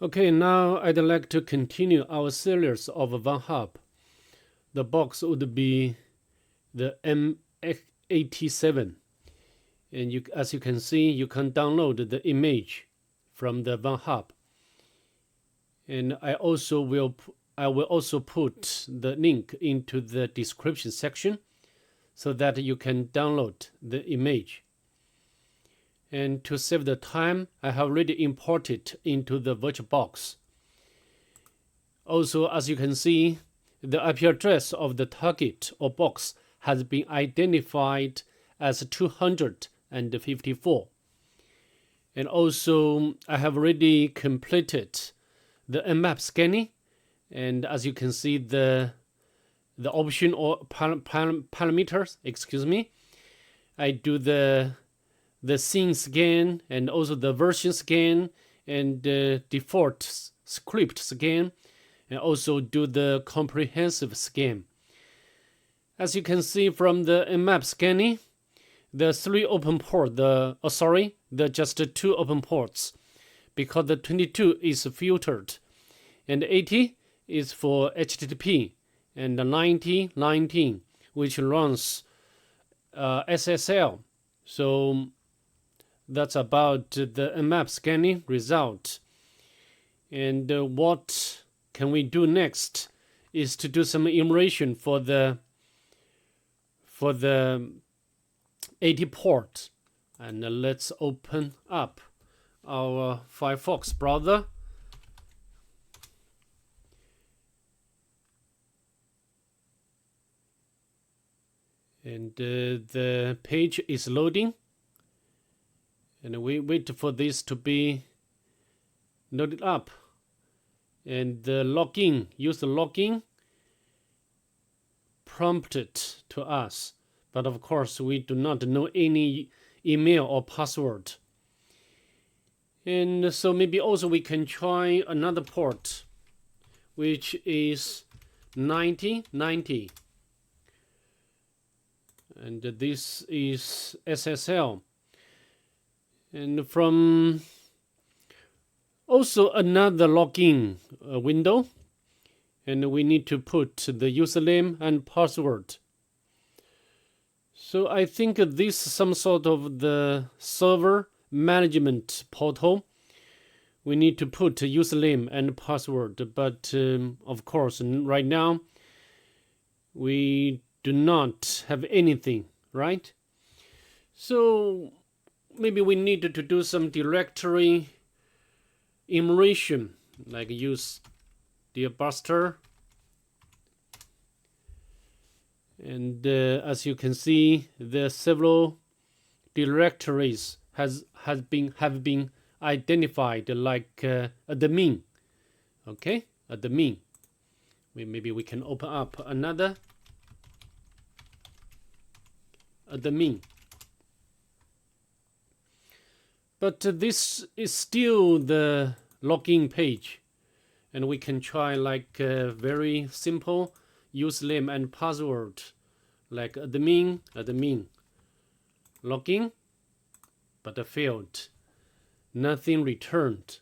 Okay, now I'd like to continue our series of Vulnhub. The box would be the m87, and as you can see, you can download the image from the Vulnhub. And I will also put the link into the description section so that you can download the image. And to save the time, I have already imported into the VirtualBox. Also, as you can see, the IP address of the target or box has been identified as 254. And also, I have already completed the Nmap scanning. And as you can see, the option or parameters, I do the scene scan and also the version scan and the default script scan, and also do the comprehensive scan. As you can see from the Nmap scanning, the 3 open port, the just 2 open ports, because the 22 is filtered, and 80 is for HTTP, and the 19 which runs SSL. So that's about the Nmap scanning result. And what can we do next is to do some enumeration for the 80 port. And let's open up our Firefox browser. And the page is loading. And we wait for this to be loaded up. And the login, use the login prompted to us. But of course, we do not know any email or password. And so maybe also we can try another port, which is 9090. And this is SSL. And from also another login window, and we need to put the username and password. So I think this is some sort of the server management portal. We need to put username and password, but of course right now we do not have anything, right? So maybe we need to do some directory enumeration, like use dearbuster. And as you can see, there are several directories have been identified, like admin. Okay, admin. Maybe we can open up another admin. But this is still the login page, and we can try like very simple username and password, like admin, login, but failed, nothing returned.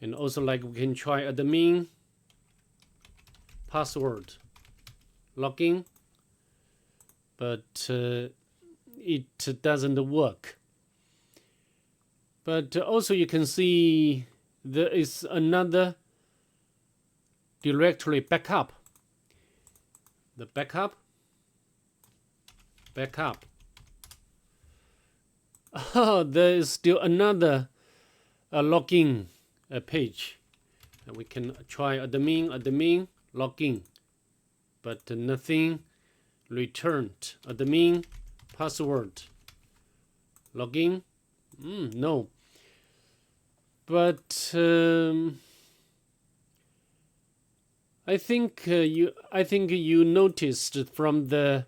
And also like we can try admin, password, login, but it doesn't work. But also you can see there is another directory backup. The backup. Oh, there is still another login page. And we can try admin, login, but nothing returned. Admin, password, login. No. But I think you noticed from the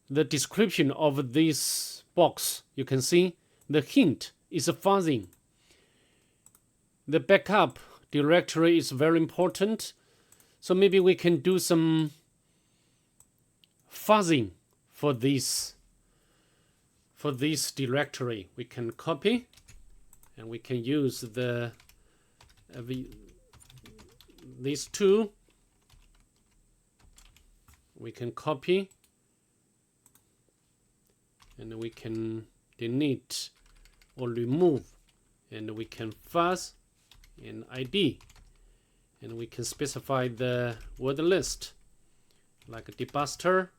description of this box, you can see the hint is fuzzing. The backup directory is very important, so maybe we can do some fuzzing for this directory. We can copy and we can use the these two we can copy, and we can delete or remove, and we can fuzz and ID, and we can specify the word list like a debuster,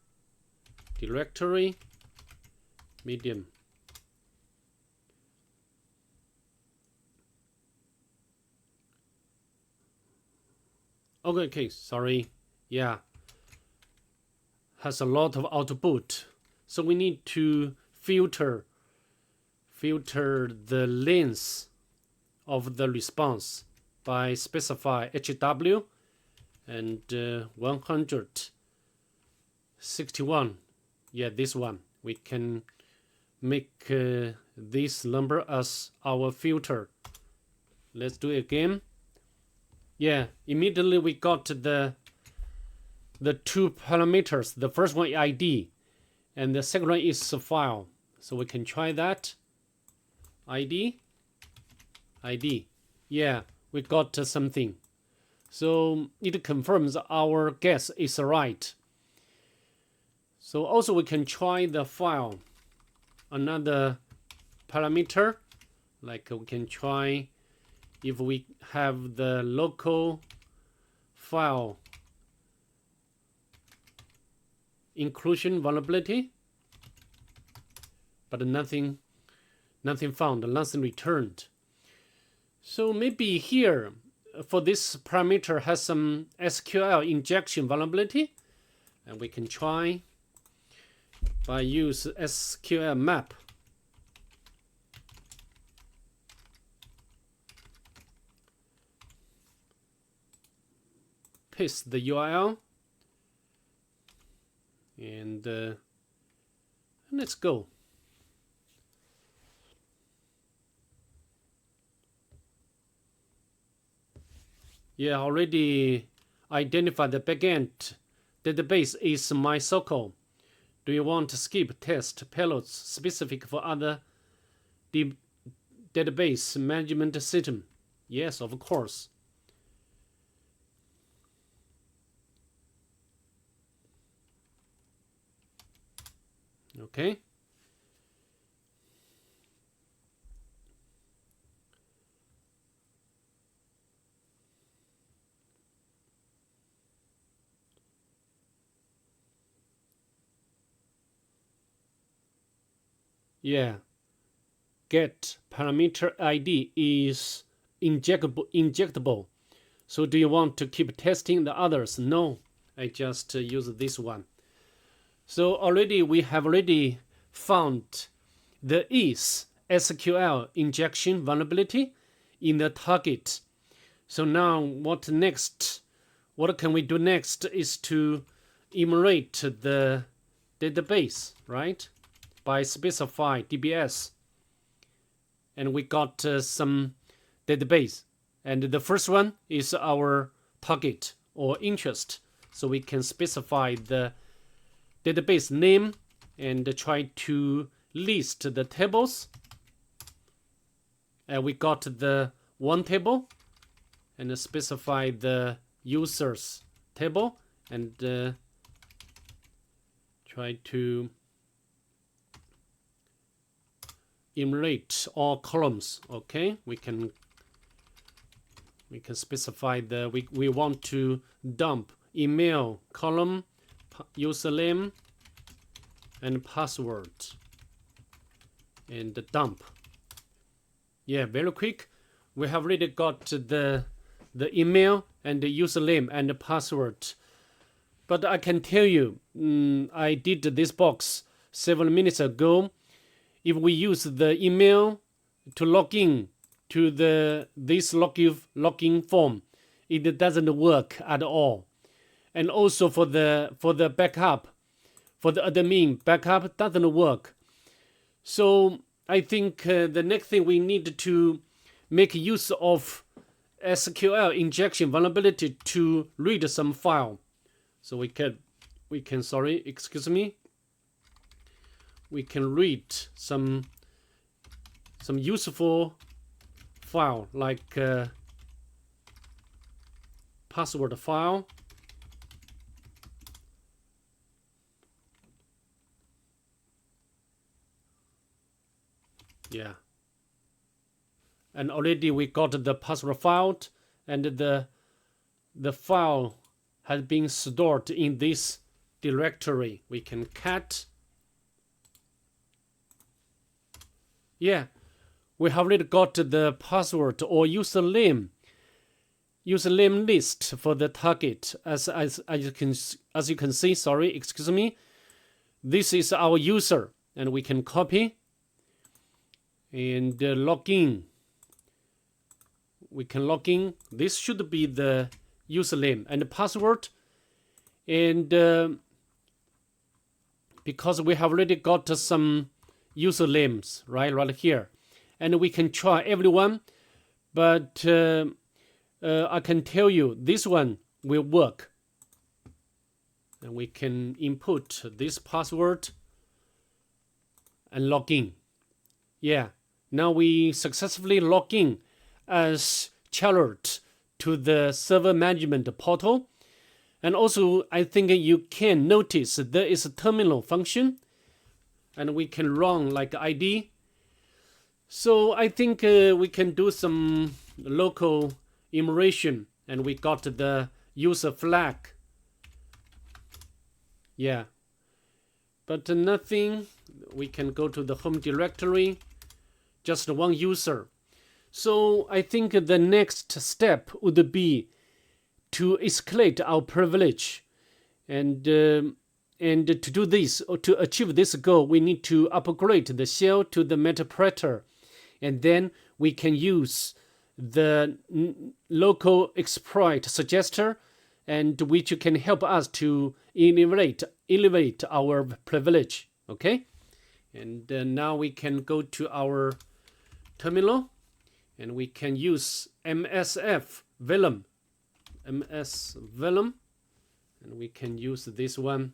directory, medium. Okay, sorry. Yeah, has a lot of output, so we need to filter the length of the response by specify HW and 161. Yeah, this one. We can make this number as our filter. Let's do it again. Yeah, immediately we got the two parameters. The first one is ID, and the second one is file. So we can try that. ID. Yeah, we got something. So it confirms our guess is right. So also we can try the file. Another parameter, like we can try if we have the local file inclusion vulnerability, but nothing found, nothing returned. So maybe here for this parameter has some SQL injection vulnerability, and we can try by use SQL map. Paste the URL and let's go. Yeah, already identified the backend database is MySQL. Do you want to skip test payloads specific for other database management system? Yes, of course. Okay. Yeah. Get parameter ID is injectable. So do you want to keep testing the others? No, I just use this one. So we have already found the is SQL injection vulnerability in the target. So now what next? What can we do next is to emulate the database, right? By specify DBS. And we got some database. And the first one is our target or interest. So we can specify the database name and try to list the tables. And we got the one table and specify the users table and try to emulate all columns. Okay, we can specify the we want to dump email column, username and password, and dump. Yeah, very quick. We have already got the email and the username and the password. But I can tell you, I did this box several minutes ago. If we use the email to log in to this login form, it doesn't work at all. And also for the backup, for the admin backup doesn't work. So I think the next thing we need to make use of SQL injection vulnerability to read some file. So we can we can read some useful file like password file. Yeah. And already we got the password file, and the file has been stored in this directory. We can cat. Yeah, we have already got the password or username list for the target. As you can see, sorry, excuse me. This is our user, and we can copy and log in. We can log in. This should be the username and the password. And because we have already got some usernames right here, and we can try everyone, but I can tell you this one will work. And we can input this password and log in. Yeah, now we successfully log in as Charlotte to the server management portal. And also, I think you can notice there is a terminal function, and we can run like ID. So I think we can do some local immersion, and we got the user flag. Yeah, but nothing. We can go to the home directory, just one user. So I think the next step would be to escalate our privilege, and to do this, or to achieve this goal, we need to upgrade the shell to the interpreter, and then we can use the local exploit suggester, and which can help us to elevate our privilege. Okay, and now we can go to our terminal, and we can use m87, and we can use this one.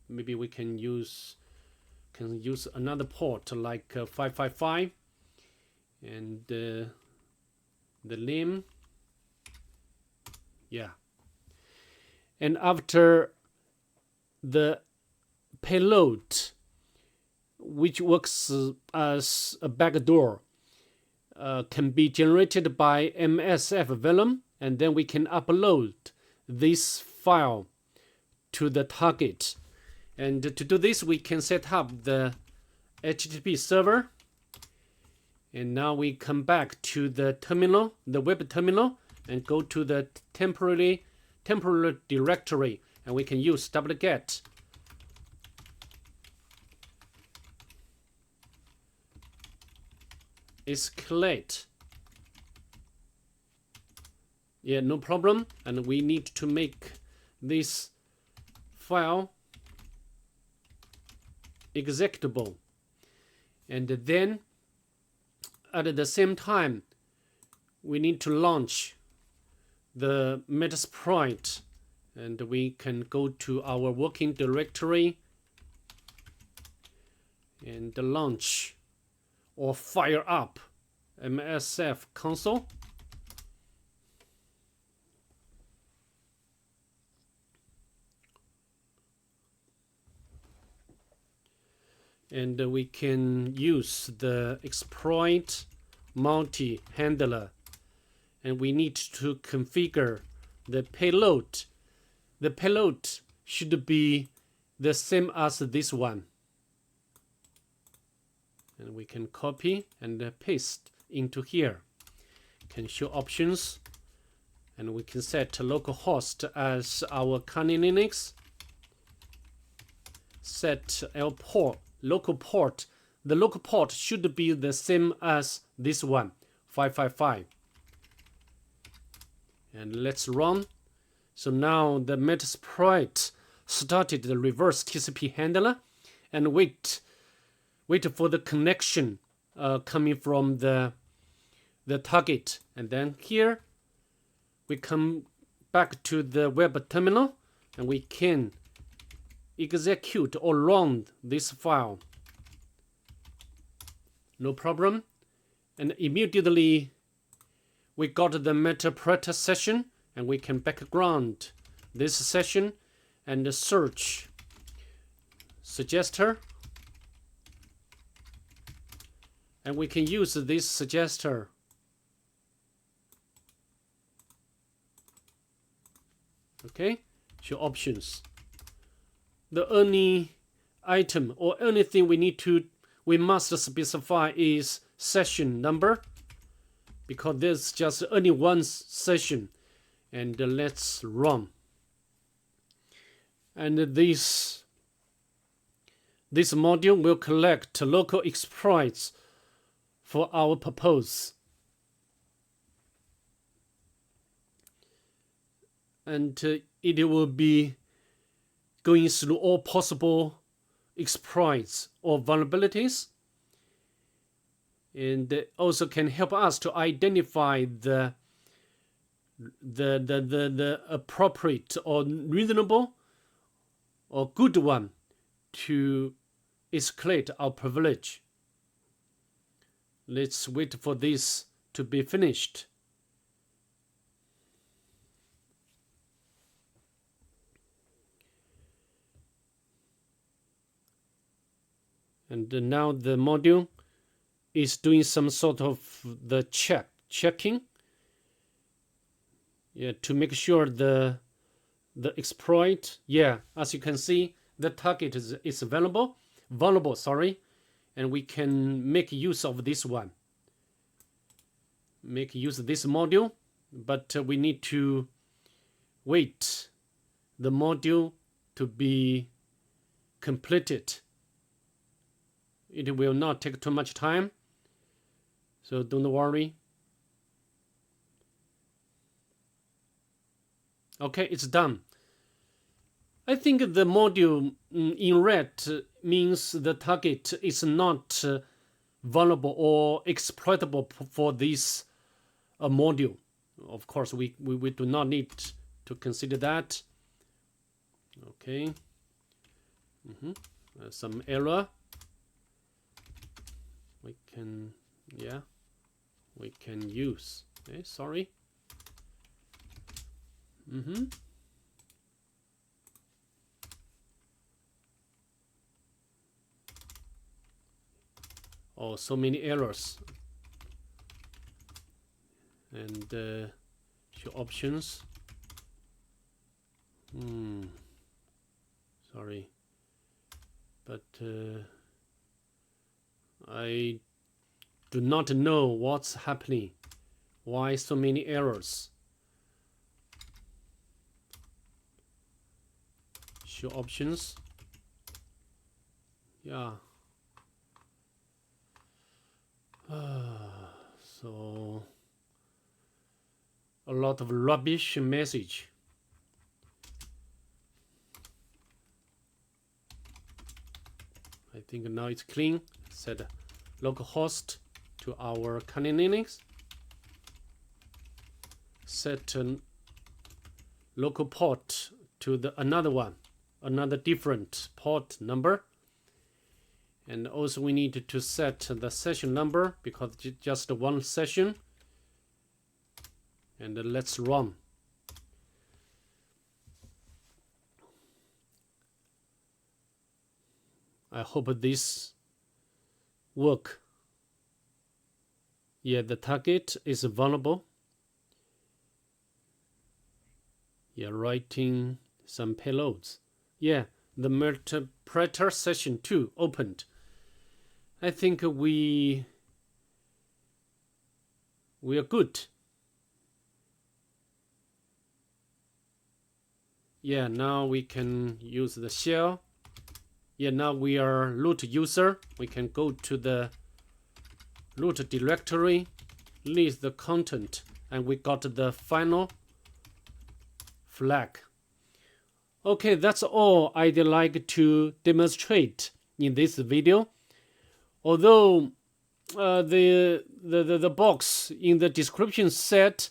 Maybe we can use another port like 555, and the name. Yeah, and after the payload, which works as a backdoor, can be generated by m87, and then we can upload this file to the target. And to do this, we can set up the HTTP server. And now we come back to the terminal, the web terminal, and go to the temporary directory, and we can use wget escalate. Yeah, no problem. And we need to make this file executable. And then at the same time, we need to launch the Metasploit, and we can go to our working directory and launch or fire up MSF console. And we can use the exploit multi-handler, and we need to configure the payload. The payload should be the same as this one, and we can copy and paste into here. Can show options, and we can set localhost as our Kali Linux. Set local port. The local port should be the same as this one, 555. And let's run. So now the Metasploit started the reverse TCP handler, and wait for the connection coming from the target. And then here we come back to the web terminal, and we can execute or run this file. No problem. And immediately we got the Metasploit session, and we can background this session and search suggester, and we can use this suggester. Okay, show options. The only item or anything we must specify is session number, because there's just only one session. And let's run. And this module will collect local exploits for our purpose. And it will be going through all possible exploits or vulnerabilities, and also can help us to identify the appropriate or reasonable or good one to escalate our privilege. Let's wait for this to be finished. And now the module is doing some sort of the checking, to make sure the exploit, as you can see, the target is vulnerable, and we can make use of this one. Make use of this module, but we need to wait the module to be completed. It will not take too much time, so don't worry. Okay, it's done. I think the module in red means the target is not vulnerable or exploitable for this module. Of course, we do not need to consider that. Okay. Some error. We can use. Okay, sorry. Oh, so many errors. And show options. Sorry, but I do not know what's happening. Why so many errors? Show options. So a lot of rubbish message. I think now it's clean. Set localhost to our Kali Linux. Set local port to another different port number. And also we need to set the session number, because it's just one session. And let's run. I hope this work. The target is vulnerable. Writing some payloads. The multipreter session 2 opened. I think we are good. Now we can use the shell. Now we are root user. We can go to the root directory, list the content, and we got the final flag. Okay, that's all I'd like to demonstrate in this video. Although the box in the description said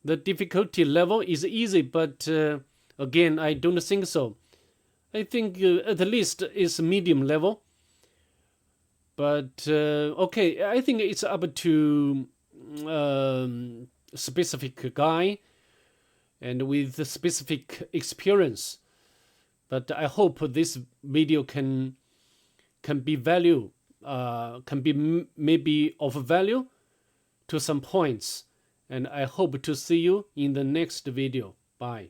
the difficulty level is easy, but again, I don't think so. I think at least it's medium level. But okay, I think it's up to specific guy. and with the specific experience. But I hope this video can be maybe of value to some points. And I hope to see you in the next video. Bye.